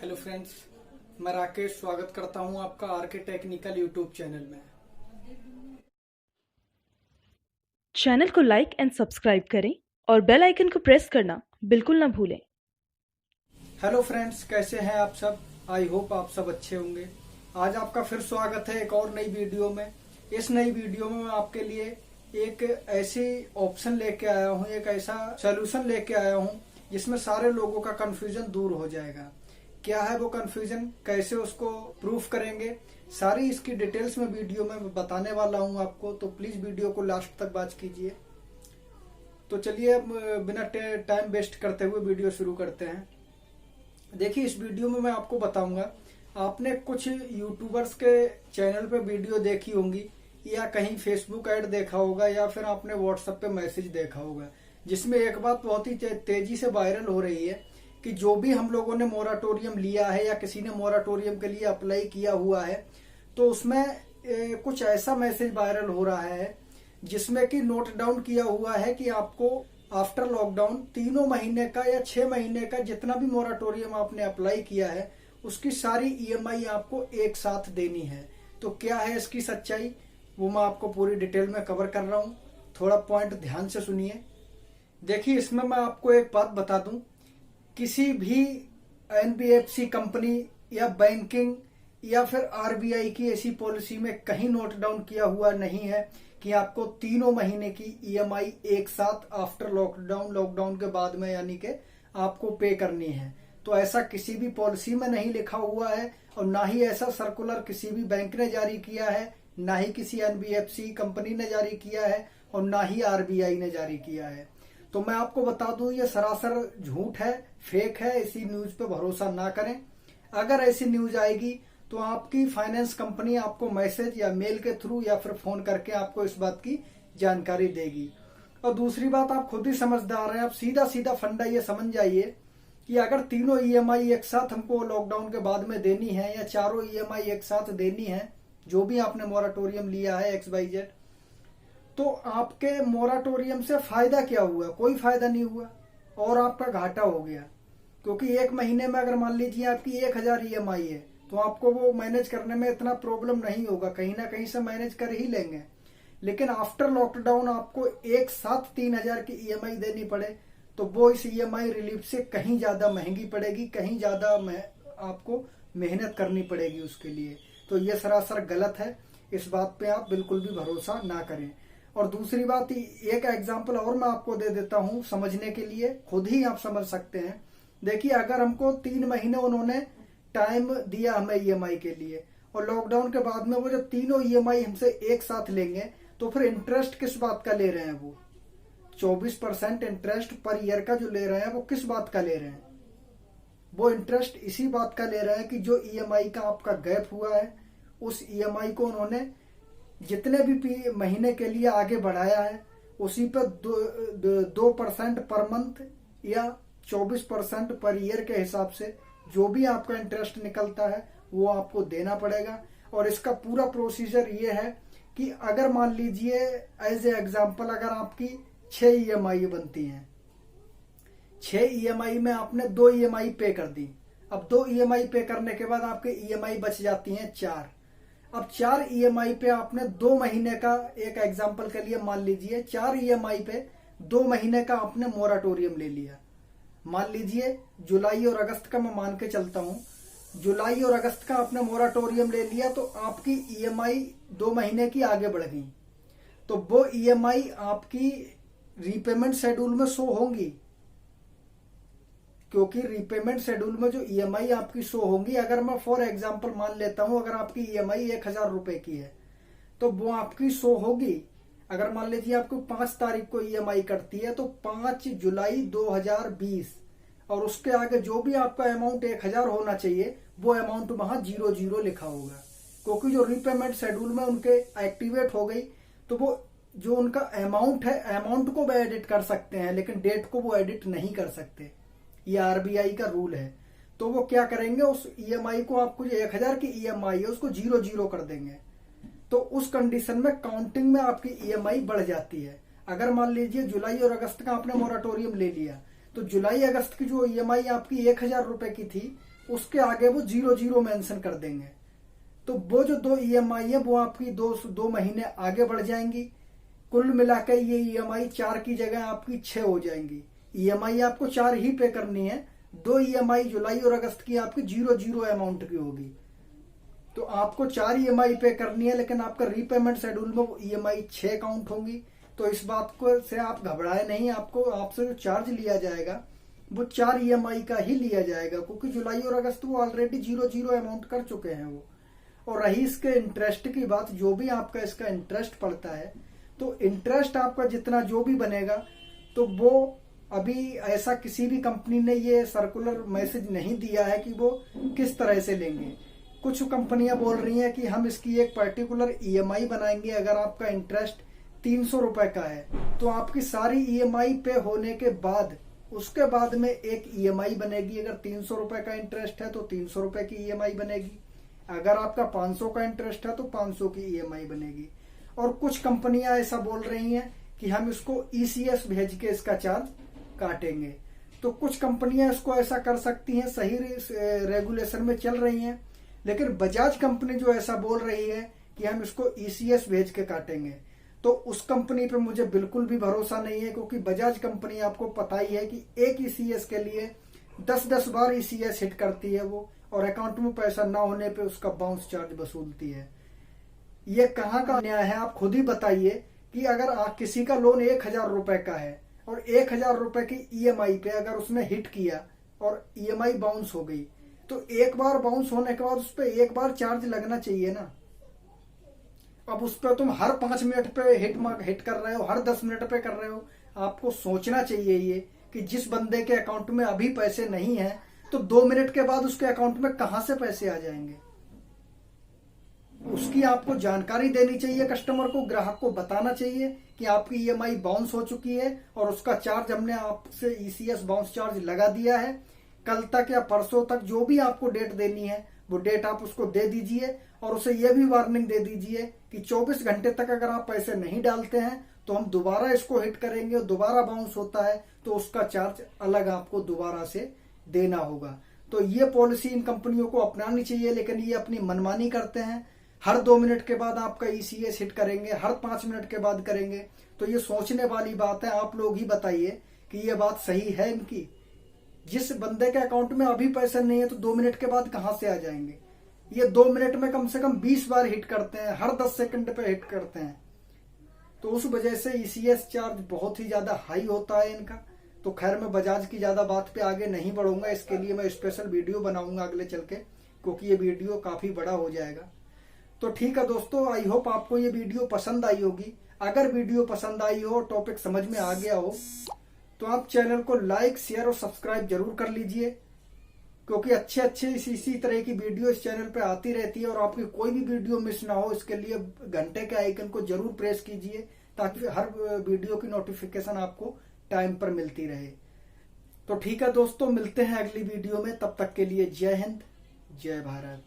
Hello friends, मैं राकेश स्वागत करता हूं आपका आरके टेक्निकल यूट्यूब चैनल में। चैनल को लाइक एंड सब्सक्राइब करें और बेल आइकन को प्रेस करना बिल्कुल ना भूलें। हेलो फ्रेंड्स, कैसे हैं आप सब? आई होप आप सब अच्छे होंगे। आज आपका फिर स्वागत है एक और नई वीडियो में। इस नई वीडियो में मैं आपके लिए एक ऐसी ऑप्शन लेके आया हूं, एक ऐसा सोल्यूशन लेके आया हूं जिसमें सारे लोगों का कंफ्यूजन दूर हो जाएगा। क्या है वो कंफ्यूजन, कैसे उसको प्रूफ करेंगे, सारी इसकी डिटेल्स में वीडियो में बताने वाला हूं आपको, तो प्लीज वीडियो को लास्ट तक वॉच कीजिए। तो चलिए अब बिना टाइम वेस्ट करते हुए वीडियो शुरू करते हैं। देखिए, इस वीडियो में मैं आपको बताऊंगा, आपने कुछ यूट्यूबर्स के चैनल पे वीडियो देखी होंगी या कहीं फेसबुक ऐड देखा होगा या फिर आपने व्हाट्सएप पे मैसेज देखा होगा, जिसमें एक बात बहुत ही तेजी से वायरल हो रही है कि जो भी हम लोगों ने मोराटोरियम लिया है या किसी ने मोराटोरियम के लिए अप्लाई किया हुआ है, तो उसमें कुछ ऐसा मैसेज वायरल हो रहा है जिसमें कि नोट डाउन किया हुआ है कि आपको आफ्टर लॉकडाउन 3 महीने का या 6 महीने का जितना भी मोराटोरियम आपने अप्लाई किया है उसकी सारी ईएमआई आपको एक साथ देनी है। तो क्या है इसकी सच्चाई, वो मैं आपको पूरी डिटेल में कवर कर रहा हूँ। थोड़ा पॉइंट ध्यान से सुनिए। देखिए, इसमें मैं आपको एक बात बता दूं, किसी भी एनबीएफसी कंपनी या बैंकिंग या फिर आरबीआई की ऐसी पॉलिसी में कहीं नोट डाउन किया हुआ नहीं है कि आपको 3 महीने की ईएमआई एक साथ आफ्टर लॉकडाउन के बाद में यानी कि आपको पे करनी है। तो ऐसा किसी भी पॉलिसी में नहीं लिखा हुआ है और ना ही ऐसा सर्कुलर किसी भी बैंक ने जारी किया है, ना ही किसी एनबीएफसी कंपनी ने जारी किया है और ना ही आरबीआई ने जारी किया है। तो मैं आपको बता दूं, ये सरासर झूठ है, फेक है। इसी न्यूज पे भरोसा ना करें। अगर ऐसी न्यूज आएगी तो आपकी फाइनेंस कंपनी आपको मैसेज या मेल के थ्रू या फिर फोन करके आपको इस बात की जानकारी देगी। और दूसरी बात, आप खुद ही समझदार हैं, आप सीधा सीधा फंडा ये समझ जाइए कि अगर तीनों ईएमआई एक साथ हमको लॉकडाउन के बाद में देनी है या चारों ईएमआई एक साथ देनी है, जो भी आपने मोराटोरियम लिया है XYZ, तो आपके मोराटोरियम से फायदा क्या हुआ? कोई फायदा नहीं हुआ और आपका घाटा हो गया। क्योंकि 1 महीने में अगर मान लीजिए आपकी 1000 ईएमआई है तो आपको वो मैनेज करने में इतना प्रॉब्लम नहीं होगा, कहीं ना कहीं से मैनेज कर ही लेंगे। लेकिन आफ्टर लॉकडाउन आपको एक साथ 3000 की ईएमआई देनी पड़े तो वो इस ईएमआई रिलीफ से कहीं ज्यादा महंगी पड़ेगी, कहीं ज्यादा आपको मेहनत करनी पड़ेगी उसके लिए। तो ये सरासर गलत है, इस बात पे आप बिल्कुल भी भरोसा ना करें। और दूसरी बात, एक एग्जांपल और मैं आपको दे देता हूं समझने के लिए, खुद ही आप समझ सकते हैं। देखिए, अगर हमको 3 महीने उन्होंने टाइम दिया हमें ईएमआई के लिए और लॉकडाउन के बाद में वो जब तीनों ईएमआई हमसे एक साथ लेंगे तो फिर इंटरेस्ट किस बात का ले रहे हैं? वो 24% इंटरेस्ट पर ईयर का जो ले रहे हैं वो किस बात का ले रहे हैं? वो इंटरेस्ट इसी बात का ले रहे हैं कि जो ईएमआई का आपका गैप हुआ है उस ईएमआई को उन्होंने जितने भी महीने के लिए आगे बढ़ाया है उसी पर 2% पर मंथ या 24% पर ईयर के हिसाब से जो भी आपका इंटरेस्ट निकलता है वो आपको देना पड़ेगा। और इसका पूरा प्रोसीजर ये है कि अगर मान लीजिए एज ए एग्जाम्पल, अगर आपकी 6 ईएमआई बनती हैं, 6 ईएमआई में आपने 2 ईएमआई पे कर दी। अब 2 ईएमआई पे करने के बाद आपके ईएमआई बच जाती हैं 4। अब 4 ईएमआई पे आपने 2 महीने का, एक एग्जाम्पल के लिए मान लीजिए 4 ईएमआई पे 2 महीने का आपने मोराटोरियम ले लिया। मान लीजिए जुलाई और अगस्त का मैं मान के चलता हूं, जुलाई और अगस्त का आपने मोराटोरियम ले लिया तो आपकी ईएमआई 2 महीने की आगे बढ़ गई। तो वो ईएमआई आपकी रीपेमेंट शेड्यूल में शो होंगी, क्योंकि रीपेमेंट शेड्यूल में जो ईएमआई आपकी शो होंगी, अगर मैं फॉर एग्जांपल मान लेता हूं, अगर आपकी ईएमआई 1000 रुपए की है तो वो आपकी शो होगी। अगर मान लीजिए आपको 5 तारीख को ईएमआई कटती है तो 5 जुलाई 2020 और उसके आगे जो भी आपका अमाउंट 1000 होना चाहिए वो अमाउंट वहां 00 लिखा होगा, क्योंकि जो रीपेमेंट शेड्यूल में उनके एक्टिवेट हो गई। तो वो जो उनका अमाउंट है, अमाउंट को वो एडिट कर सकते हैं लेकिन डेट को वो एडिट नहीं कर सकते। ये आरबीआई का रूल है। तो वो क्या करेंगे, उस ईएमआई को, आपको जो 1000 की ईएमआई है उसको 00 कर देंगे। तो उस कंडीशन में काउंटिंग में आपकी ईएमआई बढ़ जाती है। अगर मान लीजिए जुलाई और अगस्त का आपने मोराटोरियम ले लिया तो जुलाई अगस्त की जो ईएमआई आपकी 1000 रुपए की थी उसके आगे वो 00 मेंशन कर देंगे। तो वो जो 2 EMI है वो आपकी 2 महीने आगे बढ़ जाएंगी। कुल मिलाकर ये EMI 4 की जगह आपकी 6 हो जाएंगी। EMI आपको 4 ही पे करनी है। 2 EMI जुलाई और अगस्त की आपकी 00 अमाउंट की होगी। तो आपको 4 EMI पे करनी है, लेकिन आपका रीपेमेंट शेड्यूल में वो EMI 6 काउंट होंगी। तो इस बात को से आप घबराए नहीं, आपको आपसे जो चार्ज लिया जाएगा वो 4 EMI का ही लिया जाएगा, क्योंकि जुलाई और अगस्त वो ऑलरेडी 00 अमाउंट कर चुके हैं वो। और रही इसके इंटरेस्ट की बात, जो भी आपका इसका इंटरेस्ट पड़ता है, तो इंटरेस्ट आपका जितना जो भी बनेगा, तो वो अभी ऐसा किसी भी कंपनी ने ये सर्कुलर मैसेज नहीं दिया है कि वो किस तरह से लेंगे। कुछ कंपनियां बोल रही हैं कि हम इसकी एक पर्टिकुलर EMI बनाएंगे। अगर आपका इंटरेस्ट 300 रुपए का है तो आपकी सारी EMI पे होने के बाद उसके बाद में एक EMI बनेगी। अगर 300 रुपए का इंटरेस्ट है तो 300 रुपए की EMI बनेगी। अगर आपका 500 का इंटरेस्ट है तो 500 की EMI बनेगी। और कुछ कंपनियां ऐसा बोल रही हैं कि हम इसको ECS भेज के इसका चार्ज काटेंगे। तो कुछ कंपनियां इसको ऐसा कर सकती हैं, सही रेगुलेशन में चल रही हैं। लेकिन बजाज कंपनी जो ऐसा बोल रही है कि हम इसको ECS भेज के काटेंगे, तो उस कंपनी पे मुझे बिल्कुल भी भरोसा नहीं है, क्योंकि बजाज कंपनी आपको पता ही है कि एक ECS के लिए 10-10 बार ECS हिट करती है वो, और अकाउंट में पैसा ना होने पे उसका बाउंस चार्ज वसूलती है। ये कहाँ का न्याय है, आप खुद ही बताइए कि अगर किसी का लोन 1000 रुपए का है और 1000 रुपए की EMI पे अगर उसने हिट किया और EMI बाउंस हो गई, तो एक बार बाउंस होने के बाद उस पर एक बार चार्ज लगना चाहिए ना। अब उस पर तुम हर 5 मिनट पे हिट कर रहे हो, हर 10 मिनट पे कर रहे हो। आपको सोचना चाहिए ये कि जिस बंदे के अकाउंट में अभी पैसे नहीं है, तो 2 मिनट के बाद उसके अकाउंट में कहां से पैसे आ जाएंगे। उसकी आपको जानकारी देनी चाहिए, कस्टमर को, ग्राहक को बताना चाहिए कि आपकी EMI बाउंस हो चुकी है और उसका चार्ज हमने आपसे ECS बाउंस चार्ज लगा दिया है। कल तक या परसों तक जो भी आपको डेट देनी है वो डेट आप उसको दे दीजिए, और उसे यह भी वार्निंग दे दीजिए कि 24 घंटे तक अगर आप पैसे नहीं डालते हैं तो हम दोबारा इसको हिट करेंगे, और दोबारा बाउंस होता है तो उसका चार्ज अलग आपको दोबारा से देना होगा। तो ये पॉलिसी इन कंपनियों को अपनानी चाहिए, लेकिन ये अपनी मनमानी करते हैं। हर 2 मिनट के बाद आपका ECS हिट करेंगे, हर 5 मिनट के बाद करेंगे। तो ये सोचने वाली बात है। आप लोग ही बताइए कि ये बात सही है इनकी। जिस बंदे के अकाउंट में अभी पैसे नहीं है तो 2 मिनट के बाद कहां से आ जाएंगे। ये 2 मिनट में कम से कम 20 बार हिट करते हैं, हर 10 सेकंड पे हिट करते हैं। तो उस वजह से ECS चार्ज बहुत ही ज्यादा हाई होता है इनका। तो खैर, मैं बजाज की ज्यादा बात पे आगे नहीं बढ़ूंगा। इसके लिए मैं स्पेशल वीडियो बनाऊंगा अगले चल के, क्योंकि ये वीडियो काफी बड़ा हो जाएगा। तो ठीक है दोस्तों, आई होप आपको ये वीडियो पसंद आई होगी। अगर वीडियो पसंद आई हो, टॉपिक समझ में आ गया हो, तो आप चैनल को लाइक, शेयर और सब्सक्राइब जरूर कर लीजिए, क्योंकि अच्छे इसी तरह की वीडियो इस चैनल पे आती रहती है। और आपकी कोई भी वीडियो मिस ना हो, इसके लिए घंटे के आइकन को जरूर प्रेस कीजिए, ताकि हर वीडियो की नोटिफिकेशन आपको टाइम पर मिलती रहे। तो ठीक है दोस्तों, मिलते हैं अगली वीडियो में। तब तक के लिए जय हिंद, जय भारत।